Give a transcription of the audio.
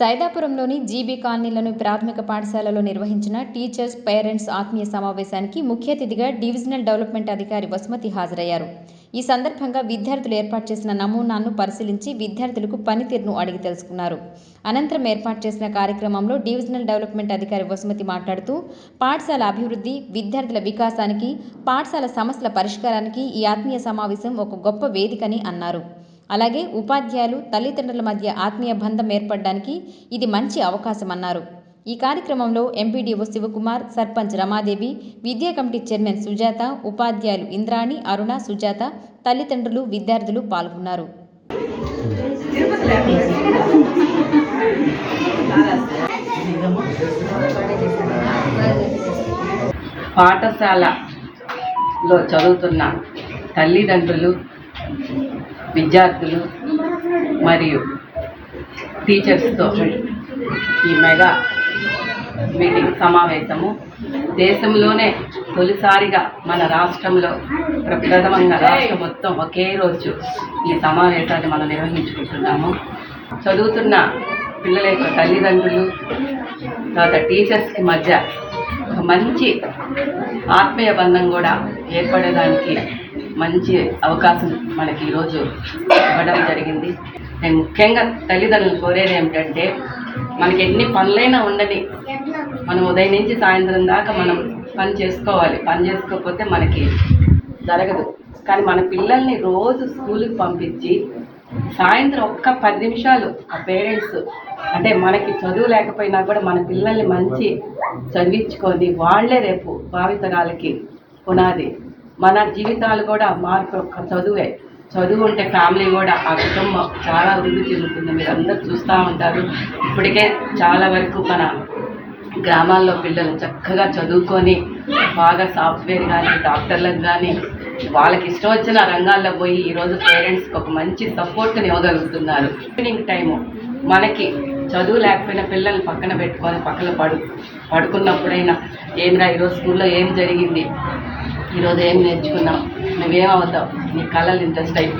సైదాపురంలోని GB కాలనీలోని ప్రాథమిక పాఠశాలలో నిర్వహించిన టీచర్స్ పేరెంట్స్ ఆత్మీయ సమావేశానికి ముఖ్య అతిథిగా డివిజనల్ డెవలప్మెంట్ అధికారి వసుమతి హాజరయ్యారు. ఈ సందర్భంగా విద్యార్థులు ఏర్పాటు చేసిన నమూనాను పరిశీలించి విద్యార్థులకు పనితీరును అడిగి తెలుసుకున్నారు. అనంతరం ఏర్పాటు చేసిన కార్యక్రమంలో డివిజనల్ డెవలప్మెంట్ అధికారి వసుమతి మాట్లాడుతూ, పాఠశాల అభివృద్ధి, విద్యార్థుల వికాసానికి, పాఠశాల సమస్యల పరిష్కారానికి ఈ ఆత్మీయ సమావేశం ఒక గొప్ప వేదికని అన్నారు. అలాగే ఉపాధ్యాయులు, తల్లిదండ్రుల మధ్య ఆత్మీయ బంధం ఏర్పడడానికి ఇది మంచి అవకాశమన్నారు. ఈ కార్యక్రమంలో ఎంపీడీఓ శివకుమార్, సర్పంచ్ రమాదేవి, విద్యా కమిటీ చైర్మన్ సుజాత, ఉపాధ్యాయులు ఇంద్రాణి, అరుణ, సుజాత, తల్లిదండ్రులు, విద్యార్థులు పాల్గొన్నారు. పాఠశాలలో చదువుతున్న తల్లిదండ్రులు, విద్యార్థులు మరియు టీచర్స్తో ఈ మెగా మీటింగ్ సమావేశము దేశంలోనే తొలిసారిగా మన రాష్ట్రంలో ప్రప్రథమంగా రాష్ట్రం మొత్తం ఒకే రోజు ఈ సమావేశాన్ని మనం నిర్వహించుకుంటున్నాము. చదువుతున్న పిల్లల యొక్క తల్లిదండ్రులు తర్వాత టీచర్స్కి మధ్య ఒక మంచి ఆత్మీయ బంధం కూడా ఏర్పడేదానికి మంచి అవకాశం మనకి ఈరోజు ఇవ్వడం జరిగింది. నేను ముఖ్యంగా తల్లిదండ్రులు కోరేది ఏమిటంటే, మనకి ఎన్ని పనులైనా ఉండని, మనం ఉదయం నుంచి సాయంత్రం దాకా మనం పని చేసుకోవాలి. పని చేసుకోకపోతే మనకి జరగదు. కానీ మన పిల్లల్ని రోజు స్కూల్కి పంపించి సాయంత్రం ఒక్క 10 నిమిషాలు ఆ పేరెంట్స్ అంటే మనకి చదువు లేకపోయినా కూడా మన పిల్లల్ని మంచి చదివించుకొని వాళ్ళే రేపు భావితరాలకి పునాది. మన జీవితాలు కూడా మార్పు ఒక్క చదువే. చదువు ఉంటే ఫ్యామిలీ కూడా, ఆ కుటుంబం చాలా అభివృద్ధి చెందుతుంది. మీరు అందరూ చూస్తూ ఉంటారు. ఇప్పటికే చాలా వరకు మన గ్రామాల్లో పిల్లలు చక్కగా చదువుకొని బాగా సాఫ్ట్వేర్ కానీ, డాక్టర్లకు కానీ వాళ్ళకి ఇష్టం వచ్చిన రంగాల్లో పోయి ఈరోజు పేరెంట్స్కి ఒక మంచి సపోర్ట్ని ఇవ్వగలుగుతున్నారు. ఈవినింగ్ టైము మనకి చదువు లేకపోయినా పిల్లల్ని పక్కన పెట్టుకొని పక్కన పడుకున్నప్పుడైనా, ఏమిరా ఈరోజు స్కూల్లో ఏం జరిగింది, ఈరోజు ఏం నేర్చుకున్నావు, నువ్వేమవుతావు, నీ కళలు ఇంట్రెస్ట్ అయిపోయి